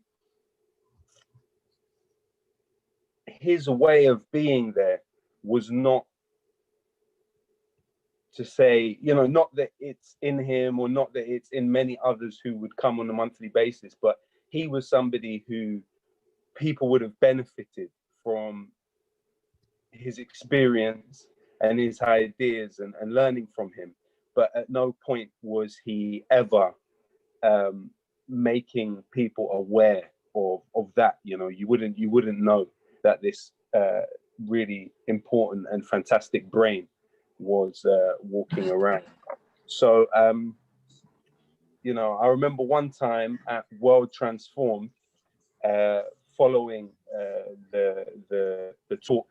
Speaker 17: his way of being there was not to say, not that it's in him or not that it's in many others who would come on a monthly basis, but he was somebody who people would have benefited from his experience and his ideas and learning from him. But at no point was he ever making people aware of that. You wouldn't know that this really important and fantastic brain was walking around. So, you know, I remember one time at World Transformed, following the talk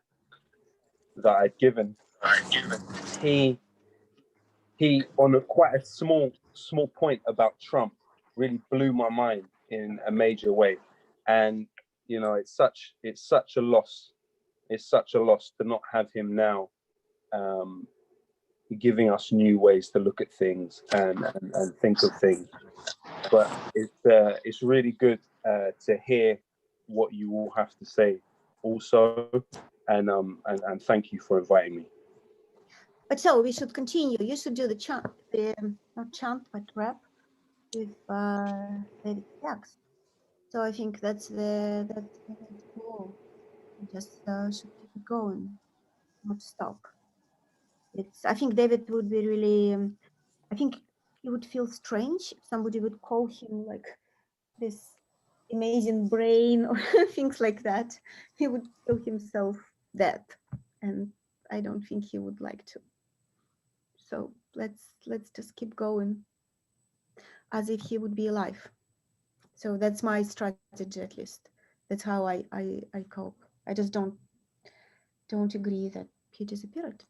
Speaker 17: that I'd given, he on quite a small point about Trump really blew my mind in a major way. And you know, it's such a loss. It's such a loss to not have him now, giving us new ways to look at things and think of things. But it's really good to hear what you all have to say also, and thank you for inviting me.
Speaker 3: But so we should continue. You should do the chant, not chant, but rap with David Sachs. So I think that's the goal. Just should keep it going, not stop. I think David would be really. I think he would feel strange if somebody would call him like this amazing brain or things like that. He would feel himself dead, and I don't think he would like to. So let's just keep going as if he would be alive. So that's my strategy, at least. That's how I cope. I just don't agree that he disappeared.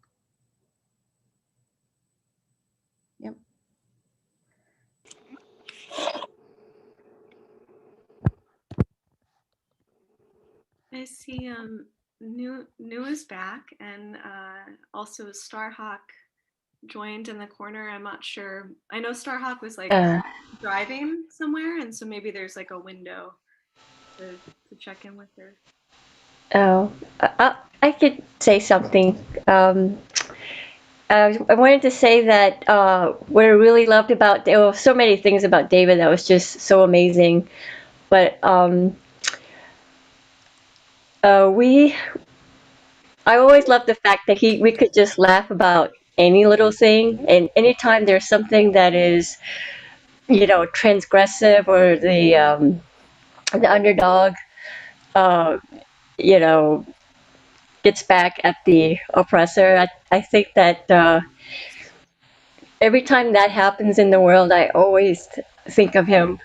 Speaker 3: Yep.
Speaker 12: I see New is back, and also Starhawk joined in the corner. I'm not sure. I know Starhawk was like driving somewhere, and so maybe there's like a window to check in with her.
Speaker 15: Oh, I could say something. I wanted to say that what I really loved about, there were so many things about David that was just so amazing, but I always loved the fact that we could just laugh about any little thing, and anytime there's something that is, you know, transgressive, or the underdog, you know, gets back at the oppressor. I think that every time that happens in the world, I always think of him.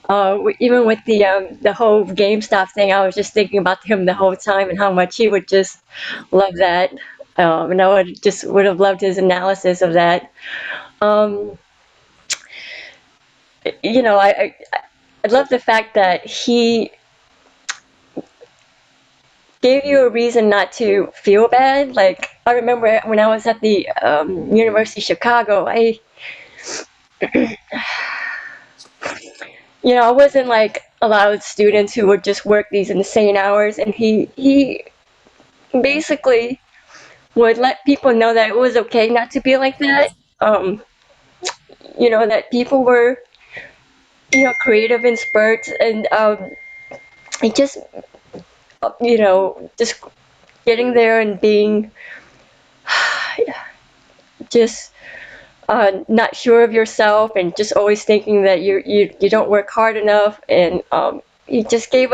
Speaker 15: Even with the whole GameStop thing, I was just thinking about him the whole time and how much he would just love that. And I would have loved his analysis of that. You know, I love the fact that he gave you a reason not to feel bad. Like, I remember when I was at the University of Chicago, you know, I wasn't like a lot of students who would just work these insane hours, and he basically would let people know that it was okay not to be like that. You know, that people were, you know, creative in spurts, and it just, you know, just getting there and being just not sure of yourself, and just always thinking that you don't work hard enough, and he just gave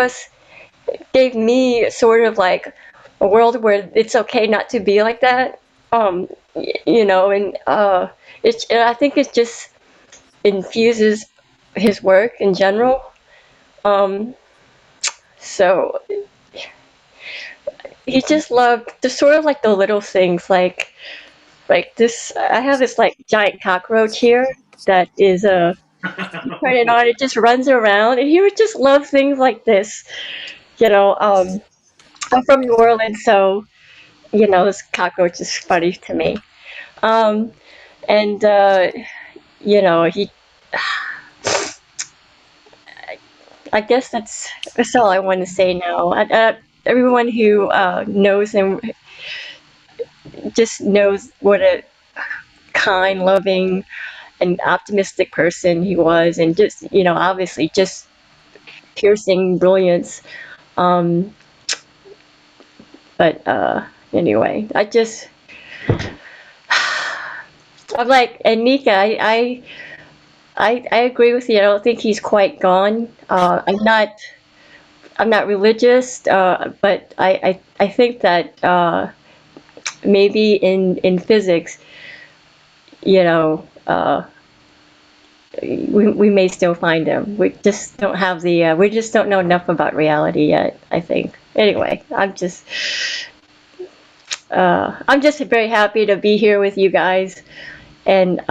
Speaker 15: me sort of like a world where it's okay not to be like that. You know, and I think it just infuses his work in general. So he just loved the sort of like the little things, like this. I have this like giant cockroach here that is turn it on, it just runs around, and he would just love things like this. You know, I'm from New Orleans, so you know, this cockroach is funny to me. And you know, I guess that's all I want to say now. Everyone who knows him just knows what a kind, loving, and optimistic person he was, and just, you know, obviously just piercing brilliance. But anyway, I'm like, and Nika, I agree with you. I don't think he's quite gone. I'm not religious, but I think that maybe in physics, you know, we may still find him. We just don't have the, we just don't know enough about reality yet, I think. Anyway, I'm just very happy to be here with you guys, and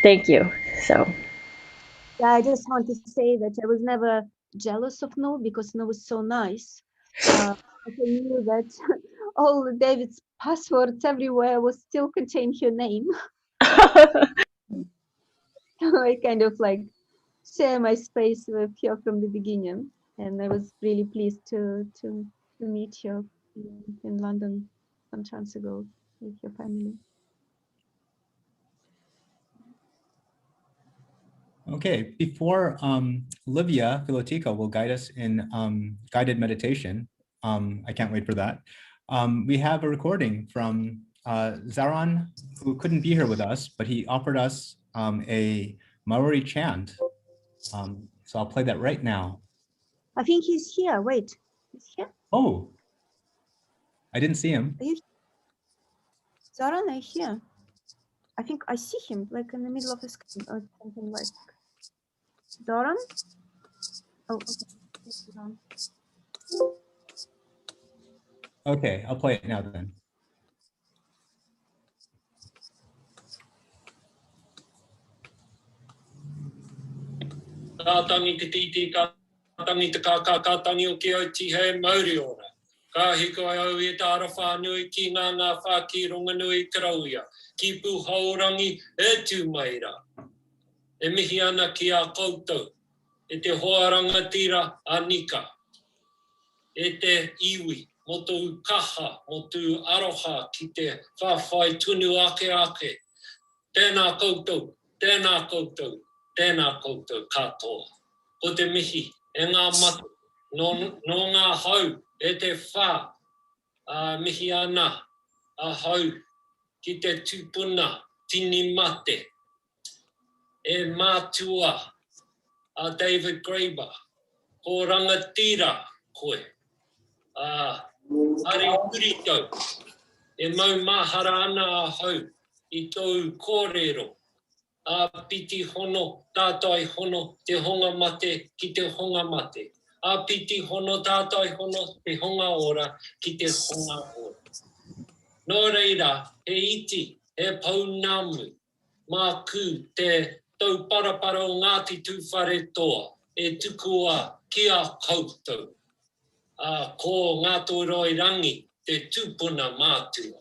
Speaker 15: thank you. So.
Speaker 3: Yeah, I just want to say that I was never jealous of No because No was so nice. I knew that all David's passwords everywhere will still contain her name. So I kind of like share my space with her from the beginning, and I was really pleased to meet her in London some chance ago with your family.
Speaker 6: Okay, before Livia Filotica will guide us in guided meditation, I can't wait for that. We have a recording from Zaran, who couldn't be here with us, but he offered us a Maori chant. So I'll play that right now.
Speaker 3: I think he's here. Wait, he's here?
Speaker 6: Oh, I didn't see him.
Speaker 3: Are you Zaran, are you here? I think I see him like in the middle of the screen or something like Zaran? Oh, okay.
Speaker 6: Okay, I'll play it now then.
Speaker 13: Tātangi te titi, tātangi te kātangi o ki au tihe Maori ora. Ka hiko au e tā rawha nui ki ngā whaki runga nui karauia. Ki pu haurangi e tū maira. E mihi ana ki a koutou. E te hoaranga tira a nika. E te iwi, mo tū kaha, mo tū aroha ki te whawhai tunu ake. Tēnā koutou, tēnā koutou. Tēnā koutou katoa. Ko te mihi, e ngā matu, no ngā hau, e te whā, mihi ana, a hau, ki te tūpuna, tini mate, e mātua, a David Graeber, ko rangatira koe, are urito, e mau mahara ana a hau, I tōu kōrero, a piti hono, tātai hono, te honga mate ki te honga mate. A piti hono, tātai hono, te honga ora ki te honga ora. Nō reira, he iti, he paunamu, mā ku te tau parapara o Ngāti Tūwhare toa, e tukua ki a koutou. Ko Ngāto Roirangi, te tūpuna mātua.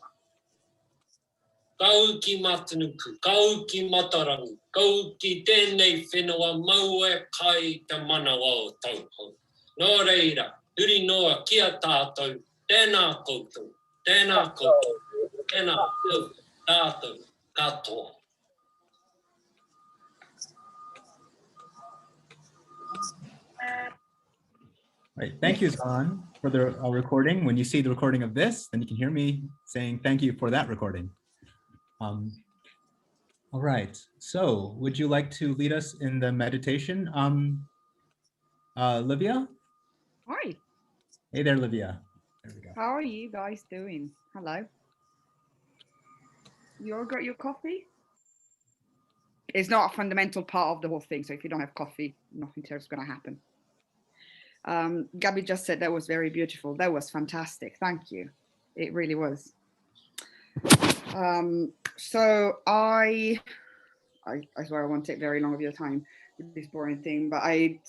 Speaker 13: Kau ki matanuku, kau ki matarangi, kau ki tēnei whenua maue kai te manawa o tauhou. Nō reira, huri noa kia tātou, tēnā koutou, tēnā tātou katoa.
Speaker 6: Right. Thank you, Zaran, for the recording. When you see the recording of this, then you can hear me saying thank you for that recording. All right, so would you like to lead us in the meditation, Livia?
Speaker 18: Hi.
Speaker 6: Hey there, Livia. There we go.
Speaker 18: How are you guys doing? Hello. You all got your coffee? It's not a fundamental part of the whole thing, so if you don't have coffee, nothing else is going to happen. Gabby just said that was very beautiful. That was fantastic. Thank you. It really was. So I swear I won't take very long of your time with this boring thing, but I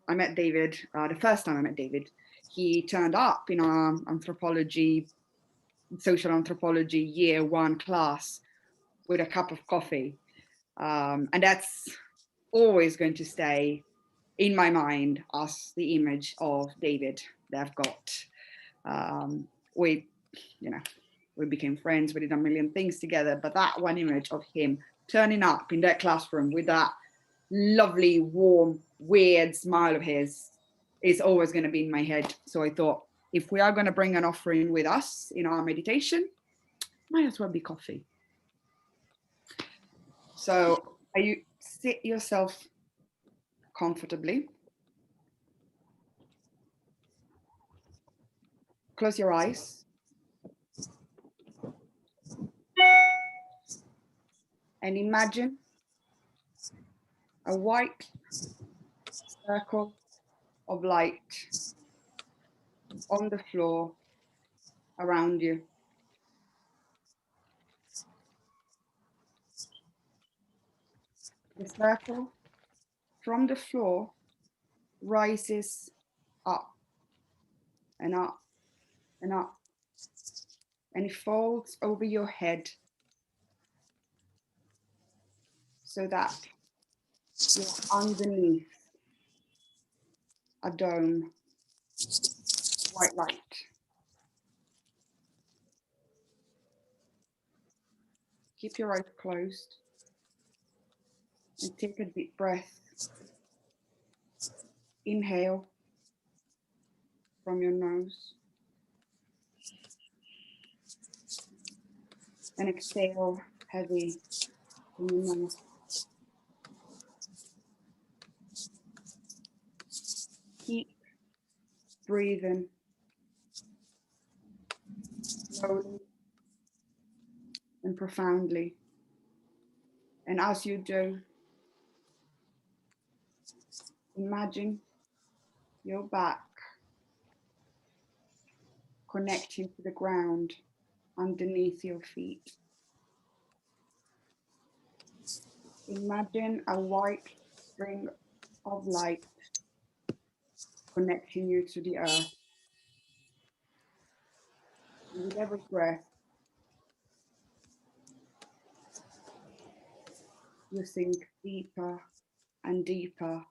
Speaker 18: met David, the first time I met David, he turned up in our social anthropology year 1 class with a cup of coffee. And that's always going to stay in my mind as the image of David that I've got. We became friends, we did a million things together, but that one image of him turning up in that classroom with that lovely, warm, weird smile of his is always going to be in my head. So I thought, if we are going to bring an offering with us in our meditation, might as well be coffee. So you sit yourself comfortably. Close your eyes. and imagine a white circle of light on the floor around you. The circle from the floor rises up and up and up, and it folds over your head so that you're underneath a dome, white light. Keep your eyes closed and take a deep breath. Inhale from your nose and exhale heavy from your mouth. Keep breathing slowly and profoundly. And as you do, imagine your back connecting to the ground underneath your feet. Imagine a white string of light connecting you to the earth. And with every breath, you sink deeper and deeper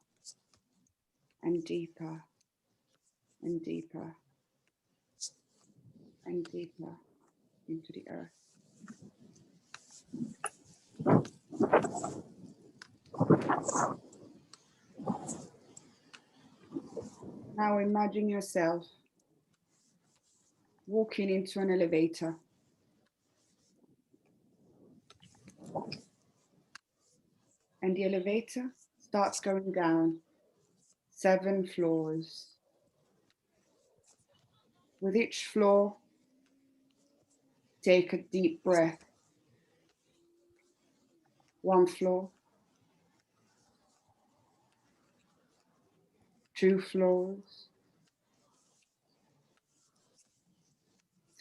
Speaker 18: and deeper and deeper and deeper into the earth. Now imagine yourself walking into an elevator. And the elevator starts going down 7 floors. With each floor, take a deep breath. 1 floor, 2 floors,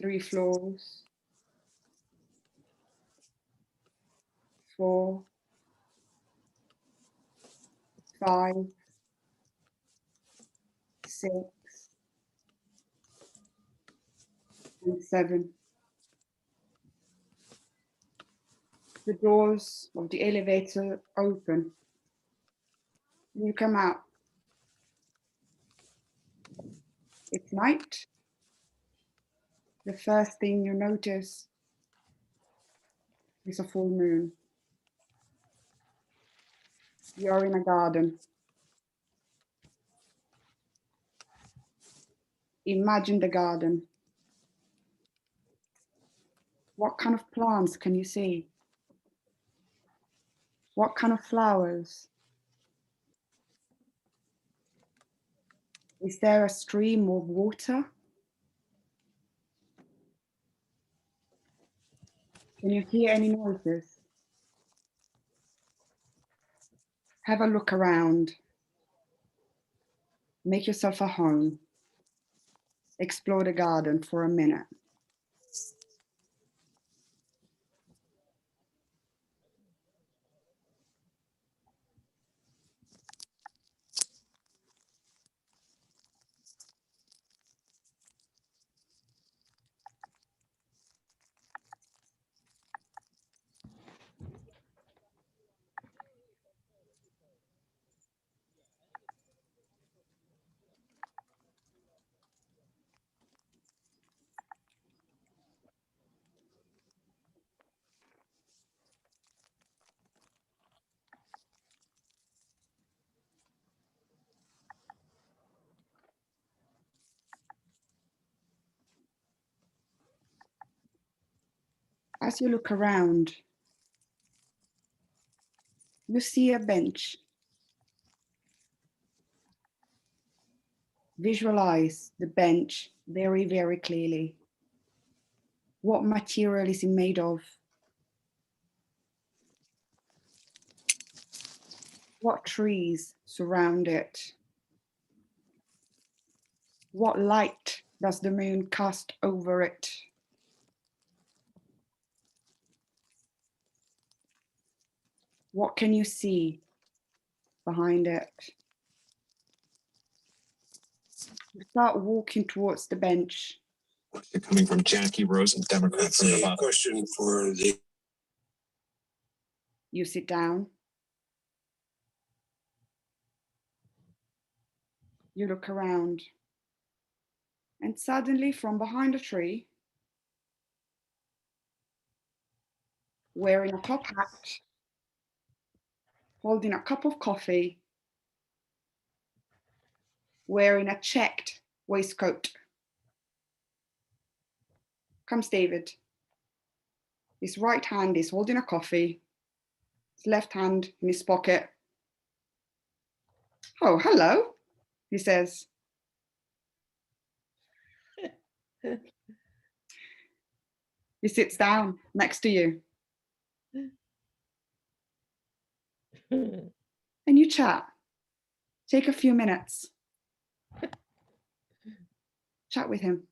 Speaker 18: 3 floors, 4, 5, 6, and 7. The doors of the elevator open. You come out. It's night. The first thing you notice is a full moon. You're in a garden. Imagine the garden. What kind of plants can you see? What kind of flowers? Is there a stream of water? Can you hear any noises? Have a look around. Make yourself a home. Explore the garden for a minute. As you look around, you see a bench. Visualize the bench very, very clearly. What material is it made of? What trees surround it? What light does the moon cast over it? What can you see behind it? You start walking towards the bench.
Speaker 19: Coming from Jackie Rosen, Democrat from Nevada. Question for the.
Speaker 18: You sit down. You look around. And suddenly from behind a tree, wearing a top hat, holding a cup of coffee, wearing a checked waistcoat, comes David. His right hand is holding a coffee, his left hand in his pocket. Oh, hello, he says. He sits down next to you. And you chat. Take a few minutes. Chat with him.